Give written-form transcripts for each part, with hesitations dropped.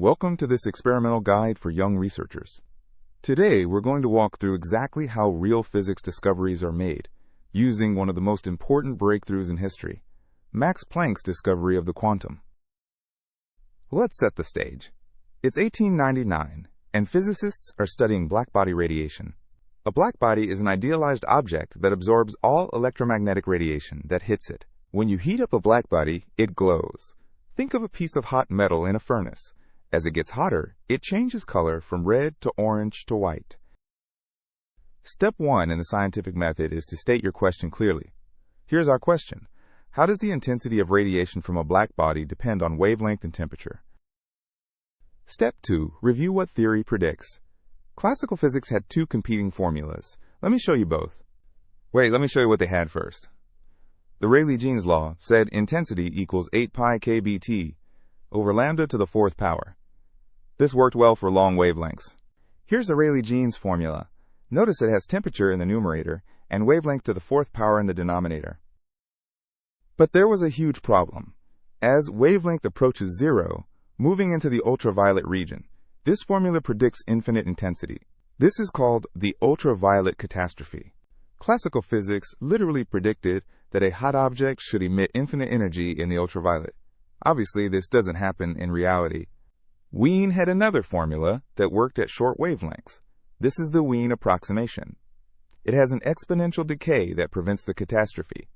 Welcome to this experimental guide for young researchers. Today, we're going to walk through exactly how real physics discoveries are made, using one of the most important breakthroughs in history, Max Planck's discovery of the quantum. Let's set the stage. It's 1899, and physicists are studying blackbody radiation. A blackbody is an idealized object that absorbs all electromagnetic radiation that hits it. When you heat up a blackbody, it glows. Think of a piece of hot metal in a furnace. As it gets hotter, it changes color from red to orange to white. Step 1 in the scientific method is to state your question clearly. Here's our question. How does the intensity of radiation from a blackbody depend on wavelength and temperature? Step 2. Review what theory predicts. Classical physics had two competing formulas. Let me show you both. Wait, let me show you what they had first. The Rayleigh-Jeans law said intensity equals 8 pi kBt over lambda to the fourth power. This worked well for long wavelengths. Here's the Rayleigh-Jeans formula. Notice it has temperature in the numerator and wavelength to the fourth power in the denominator. But there was a huge problem. As wavelength approaches zero, moving into the ultraviolet region, this formula predicts infinite intensity. This is called the ultraviolet catastrophe. Classical physics literally predicted that a hot object should emit infinite energy in the ultraviolet. Obviously, this doesn't happen in reality. Wien had another formula that worked at short wavelengths. This is the Wien approximation. It has an exponential decay that prevents the catastrophe.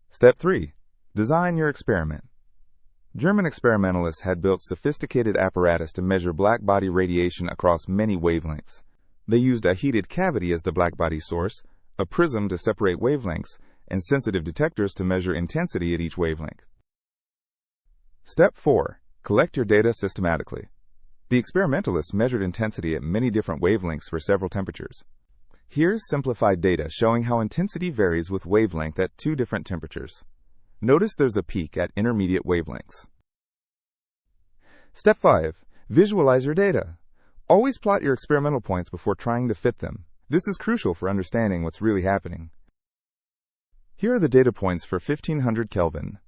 Step 3. Design your experiment. German experimentalists had built sophisticated apparatus to measure blackbody radiation across many wavelengths. They used a heated cavity as the blackbody source, a prism to separate wavelengths, and sensitive detectors to measure intensity at each wavelength. Step 4. Collect your data systematically. The experimentalists measured intensity at many different wavelengths for several temperatures. Here's simplified data showing how intensity varies with wavelength at two different temperatures. Notice there's a peak at intermediate wavelengths. Step 5. Visualize your data. Always plot your experimental points before trying to fit them. This is crucial for understanding what's really happening. Here are the data points for 1500 Kelvin.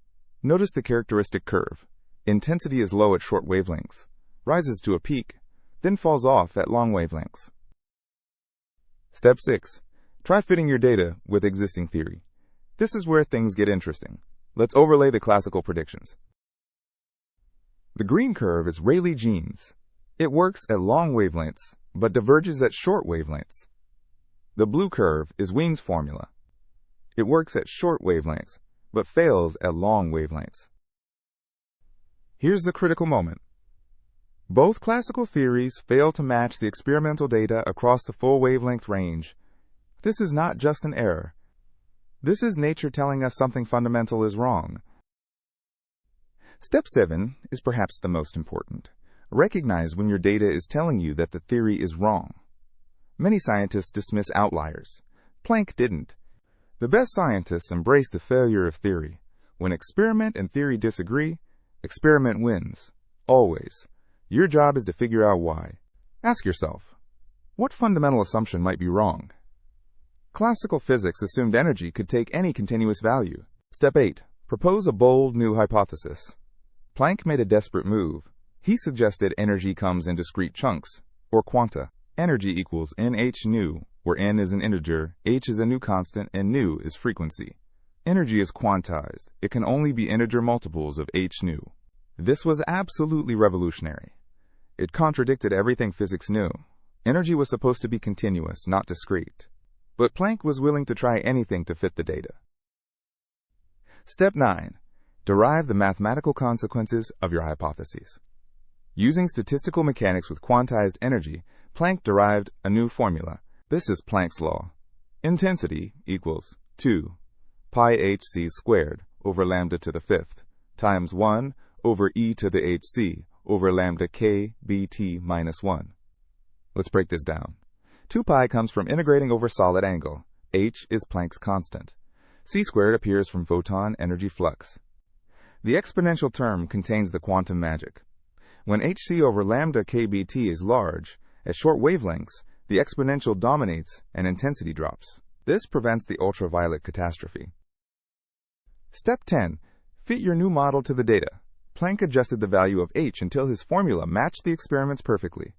Notice the characteristic curve. Intensity is low at short wavelengths, rises to a peak, then falls off at long wavelengths. Step 6. Try fitting your data with existing theory. This is where things get interesting. Let's overlay the classical predictions. The green curve is Rayleigh-Jeans. It works at long wavelengths, but diverges at short wavelengths. The blue curve is Wien's formula. It works at short wavelengths, but fails at long wavelengths. Here's the critical moment. Both classical theories fail to match the experimental data across the full wavelength range. This is not just an error. This is nature telling us something fundamental is wrong. Step 7 is perhaps the most important. Recognize when your data is telling you that the theory is wrong. Many scientists dismiss outliers. Planck didn't. The best scientists embrace the failure of theory. When experiment and theory disagree, experiment wins. Always. Your job is to figure out why. Ask yourself, what fundamental assumption might be wrong? Classical physics assumed energy could take any continuous value. Step 8. Propose a bold new hypothesis. Planck made a desperate move. He suggested energy comes in discrete chunks, or quanta. Energy equals nh nu, where n is an integer, h is a new constant, and nu is frequency. Energy is quantized. It can only be integer multiples of h nu. This was absolutely revolutionary. It contradicted everything physics knew. Energy was supposed to be continuous, not discrete. But Planck was willing to try anything to fit the data. Step 9. Derive the mathematical consequences of your hypotheses. Using statistical mechanics with quantized energy, Planck derived a new formula. This is Planck's law. Intensity equals 2 pi hc squared over lambda to the fifth times 1 over e to the hc over lambda k bt minus 1. Let's break this down. 2 pi comes from integrating over solid angle. H is Planck's constant. C squared appears from photon energy flux. The exponential term contains the quantum magic. When hc over lambda kBt is large, at short wavelengths, the exponential dominates and intensity drops. This prevents the ultraviolet catastrophe. Step 10. Fit your new model to the data. Planck adjusted the value of h until his formula matched the experiments perfectly.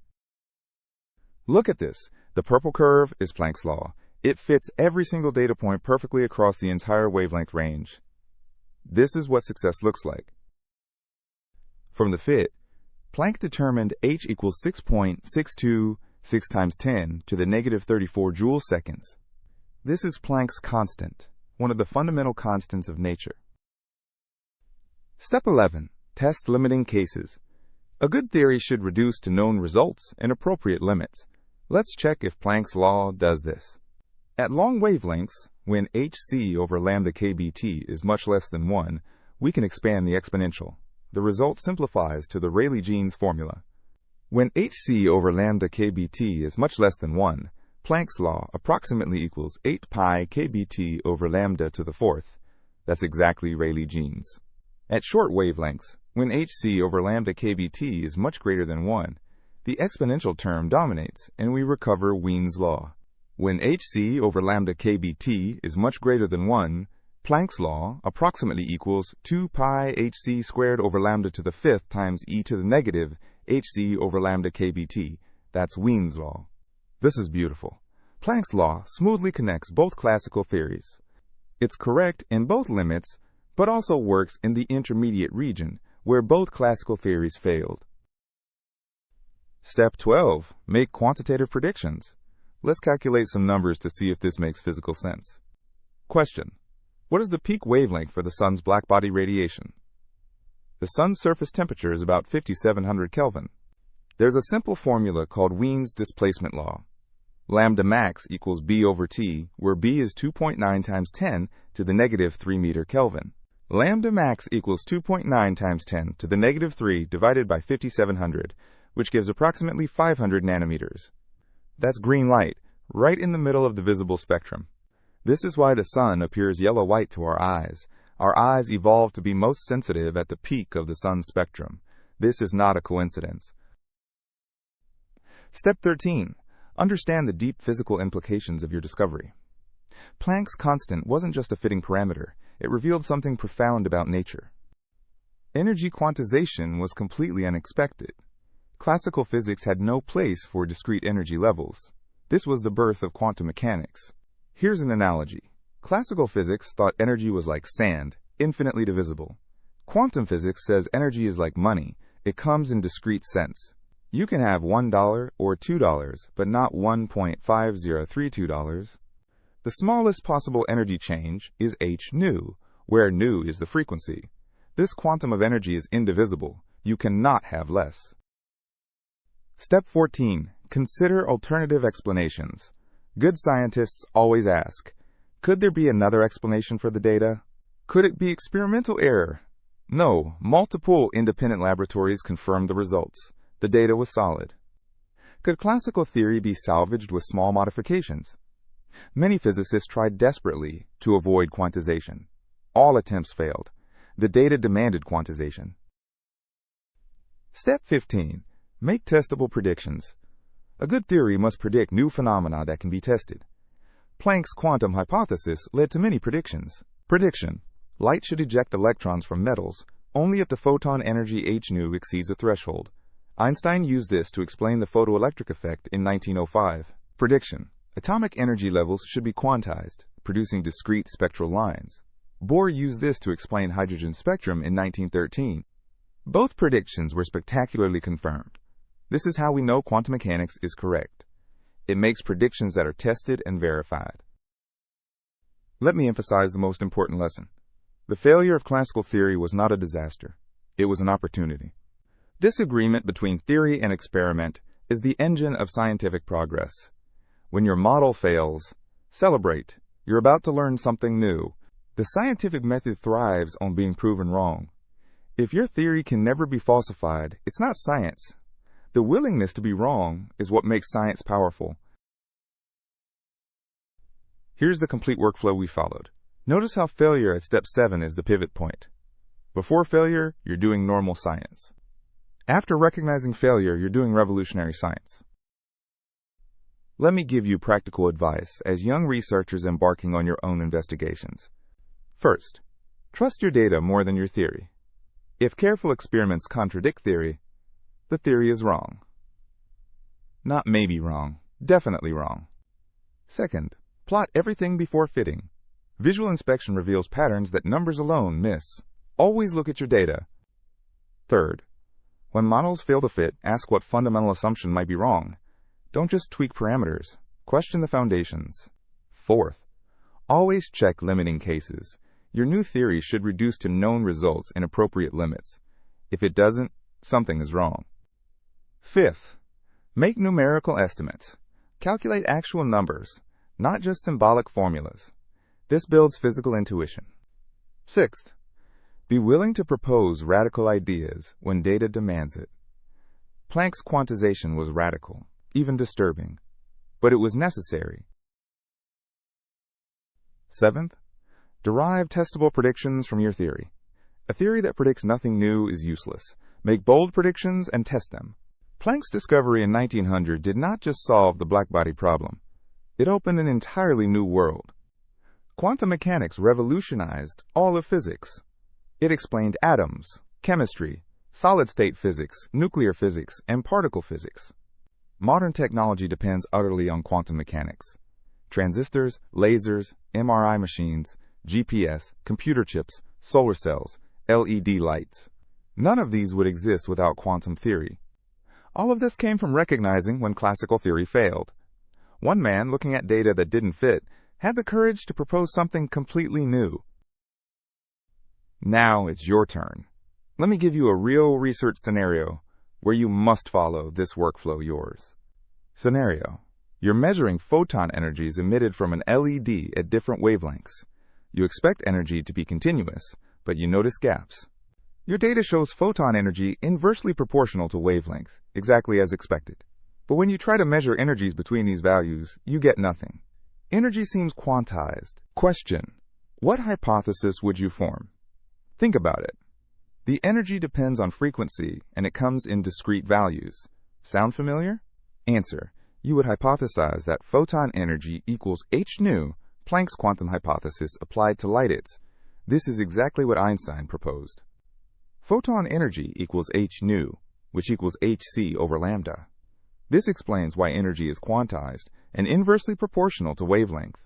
Look at this. The purple curve is Planck's law. It fits every single data point perfectly across the entire wavelength range. This is what success looks like. From the fit, Planck determined h equals 6.626 times 10 to the negative 34 joule seconds. This is Planck's constant, one of the fundamental constants of nature. Step 11. Test limiting cases. A good theory should reduce to known results and appropriate limits. Let's check if Planck's law does this. At long wavelengths, when hc over lambda kBt is much less than 1, we can expand the exponential. The result simplifies to the Rayleigh-Jeans formula. When hc over lambda kBt is much less than 1, Planck's law approximately equals 8 pi kBt over lambda to the fourth. That's exactly Rayleigh-Jeans. At short wavelengths, when hc over lambda kBt is much greater than 1, the exponential term dominates and we recover Wien's law. When hc over lambda kBt is much greater than 1, Planck's law approximately equals 2 pi hc squared over lambda to the fifth times e to the negative hc over lambda kBt. That's Wien's law. This is beautiful. Planck's law smoothly connects both classical theories. It's correct in both limits, but also works in the intermediate region, where both classical theories failed. Step 12. Make quantitative predictions. Let's calculate some numbers to see if this makes physical sense. Question. What is the peak wavelength for the sun's blackbody radiation? The sun's surface temperature is about 5,700 Kelvin. There's a simple formula called Wien's displacement law. Lambda max equals b over t, where b is 2.9 times 10 to the negative 3 meter Kelvin. Lambda max equals 2.9 times 10 to the negative 3 divided by 5,700, which gives approximately 500 nanometers. That's green light, right in the middle of the visible spectrum. This is why the sun appears yellow-white to our eyes. Our eyes evolved to be most sensitive at the peak of the sun's spectrum. This is not a coincidence. Step 13. Understand the deep physical implications of your discovery. Planck's constant wasn't just a fitting parameter. It revealed something profound about nature. Energy quantization was completely unexpected. Classical physics had no place for discrete energy levels. This was the birth of quantum mechanics. Here's an analogy. Classical physics thought energy was like sand, infinitely divisible. Quantum physics says energy is like money. It comes in discrete sense. You can have $1 or $2, but not $1.5032. The smallest possible energy change is h nu, where nu is the frequency. This quantum of energy is indivisible. You cannot have less. Step 14. Consider alternative explanations. Good scientists always ask, could there be another explanation for the data? Could it be experimental error? No, multiple independent laboratories confirmed the results. The data was solid. Could classical theory be salvaged with small modifications? Many physicists tried desperately to avoid quantization. All attempts failed. The data demanded quantization. Step 15. Make testable predictions. A good theory must predict new phenomena that can be tested. Planck's quantum hypothesis led to many predictions. Prediction. Light should eject electrons from metals only if the photon energy h nu exceeds a threshold. Einstein used this to explain the photoelectric effect in 1905. Prediction. Atomic energy levels should be quantized, producing discrete spectral lines. Bohr used this to explain hydrogen spectrum in 1913. Both predictions were spectacularly confirmed. This is how we know quantum mechanics is correct. It makes predictions that are tested and verified. Let me emphasize the most important lesson. The failure of classical theory was not a disaster. It was an opportunity. Disagreement between theory and experiment is the engine of scientific progress. When your model fails, celebrate. You're about to learn something new. The scientific method thrives on being proven wrong. If your theory can never be falsified, it's not science. The willingness to be wrong is what makes science powerful. Here's the complete workflow we followed. Notice how failure at step 7 is the pivot point. Before failure, you're doing normal science. After recognizing failure, you're doing revolutionary science. Let me give you practical advice as young researchers embarking on your own investigations. First, trust your data more than your theory. If careful experiments contradict theory, the theory is wrong. Not maybe wrong, definitely wrong. Second, plot everything before fitting. Visual inspection reveals patterns that numbers alone miss. Always look at your data. Third, when models fail to fit, ask what fundamental assumption might be wrong. Don't just tweak parameters. Question the foundations. Fourth, always check limiting cases. Your new theory should reduce to known results in appropriate limits. If it doesn't, something is wrong. Fifth, make numerical estimates. Calculate actual numbers, not just symbolic formulas. This builds physical intuition. Sixth, be willing to propose radical ideas when data demands it. Planck's quantization was radical, even disturbing, but it was necessary. Seventh, derive testable predictions from your theory. A theory that predicts nothing new is useless. Make bold predictions and test them. Planck's discovery in 1900 did not just solve the blackbody problem. It opened an entirely new world. Quantum mechanics revolutionized all of physics. It explained atoms, chemistry, solid-state physics, nuclear physics, and particle physics. Modern technology depends utterly on quantum mechanics. Transistors, lasers, MRI machines, GPS, computer chips, solar cells, LED lights. None of these would exist without quantum theory. All of this came from recognizing when classical theory failed. One man, looking at data that didn't fit, had the courage to propose something completely new. Now it's your turn. Let me give you a real research scenario where you must follow this workflow yours. Scenario: you're measuring photon energies emitted from an LED at different wavelengths. You expect energy to be continuous, but you notice gaps. Your data shows photon energy inversely proportional to wavelength, exactly as expected. But when you try to measure energies between these values, you get nothing. Energy seems quantized. Question: what hypothesis would you form? Think about it. The energy depends on frequency, and it comes in discrete values. Sound familiar? Answer: you would hypothesize that photon energy equals h nu, Planck's quantum hypothesis applied to light-its. This is exactly what Einstein proposed. Photon energy equals h nu, which equals hc over lambda. This explains why energy is quantized and inversely proportional to wavelength.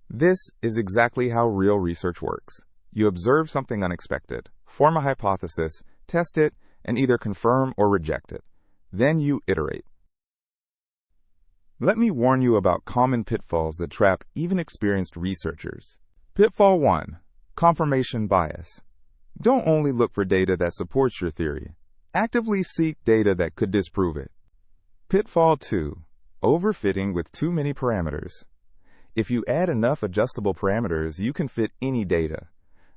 This is exactly how real research works. You observe something unexpected, form a hypothesis, test it, and either confirm or reject it. Then you iterate. Let me warn you about common pitfalls that trap even experienced researchers. Pitfall 1. Confirmation bias. Don't only look for data that supports your theory. Actively seek data that could disprove it. Pitfall 2. Overfitting with too many parameters. If you add enough adjustable parameters, you can fit any data.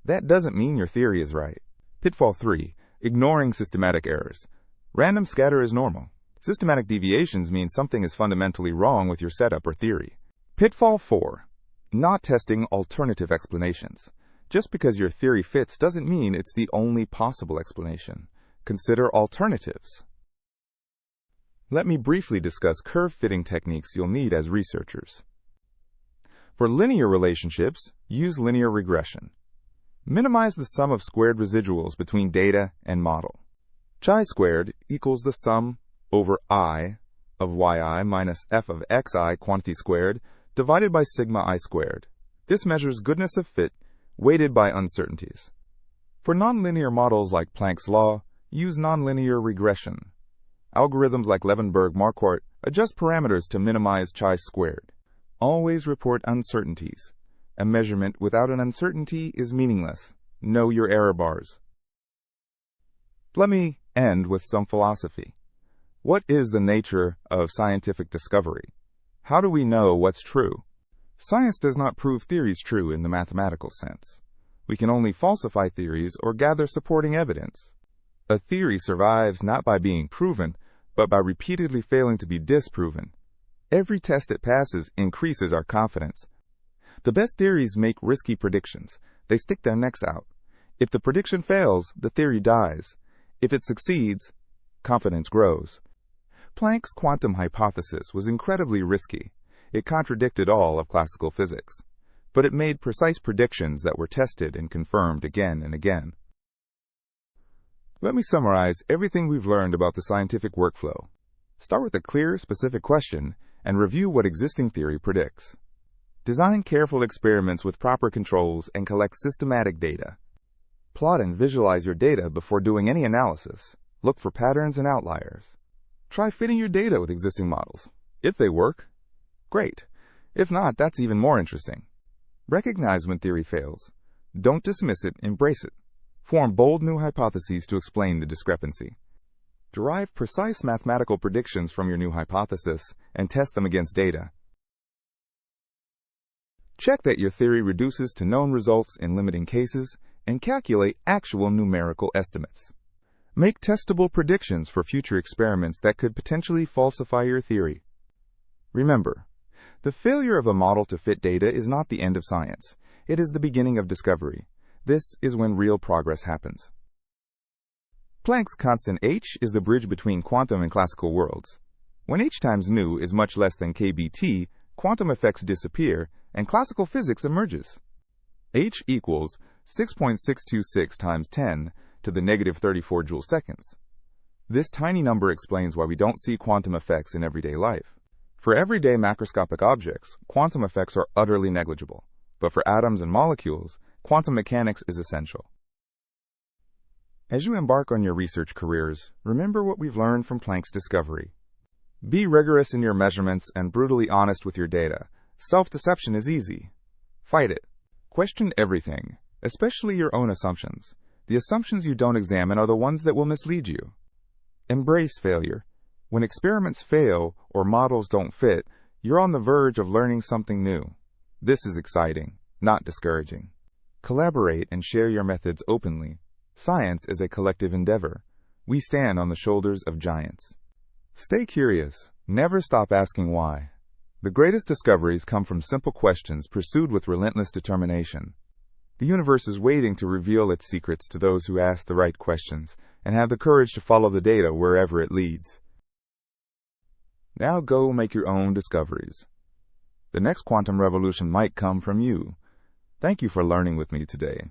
That doesn't mean your theory is right. Pitfall 3. Ignoring systematic errors. Random scatter is normal. Systematic deviations mean something is fundamentally wrong with your setup or theory. Pitfall 4. Not testing alternative explanations. Just because your theory fits doesn't mean it's the only possible explanation. Consider alternatives. Let me briefly discuss curve-fitting techniques you'll need as researchers. For linear relationships, use linear regression. Minimize the sum of squared residuals between data and model. Chi-squared equals the sum over I of yi minus f of xi quantity squared divided by sigma I squared. This measures goodness of fit weighted by uncertainties. For nonlinear models like Planck's law, use nonlinear regression. Algorithms like Levenberg-Marquardt adjust parameters to minimize chi-squared. Always report uncertainties. A measurement without an uncertainty is meaningless. Know your error bars. Let me end with some philosophy. What is the nature of scientific discovery? How do we know what's true? Science does not prove theories true in the mathematical sense. We can only falsify theories or gather supporting evidence. A theory survives not by being proven, but by repeatedly failing to be disproven. Every test it passes increases our confidence. The best theories make risky predictions. They stick their necks out. If the prediction fails, the theory dies. If it succeeds, confidence grows. Planck's quantum hypothesis was incredibly risky. It contradicted all of classical physics. but it made precise predictions that were tested and confirmed again and again. Let me summarize everything we've learned about the scientific workflow. Start with a clear, specific question and review what existing theory predicts. Design careful experiments with proper controls and collect systematic data. Plot and visualize your data before doing any analysis. Look for patterns and outliers. Try fitting your data with existing models. If they work, great. If not, that's even more interesting. Recognize when theory fails. Don't dismiss it, embrace it. Form bold new hypotheses to explain the discrepancy. Derive precise mathematical predictions from your new hypothesis and test them against data. Check that your theory reduces to known results in limiting cases and calculate actual numerical estimates. Make testable predictions for future experiments that could potentially falsify your theory. Remember, the failure of a model to fit data is not the end of science. It is the beginning of discovery. This is when real progress happens. Planck's constant h is the bridge between quantum and classical worlds. When h times nu is much less than kBt, quantum effects disappear and classical physics emerges. H equals 6.626 times 10 to the negative 34 joule seconds. This tiny number explains why we don't see quantum effects in everyday life. For everyday macroscopic objects, quantum effects are utterly negligible. But for atoms and molecules, quantum mechanics is essential. As you embark on your research careers, remember what we've learned from Planck's discovery. Be rigorous in your measurements and brutally honest with your data. Self-deception is easy. Fight it. Question everything, especially your own assumptions. The assumptions you don't examine are the ones that will mislead you. Embrace failure. When experiments fail or models don't fit, you're on the verge of learning something new. This is exciting, not discouraging. Collaborate and share your methods openly. Science is a collective endeavor. We stand on the shoulders of giants. Stay curious. Never stop asking why. The greatest discoveries come from simple questions pursued with relentless determination. The universe is waiting to reveal its secrets to those who ask the right questions and have the courage to follow the data wherever it leads. Now go make your own discoveries. The next quantum revolution might come from you. Thank you for learning with me today.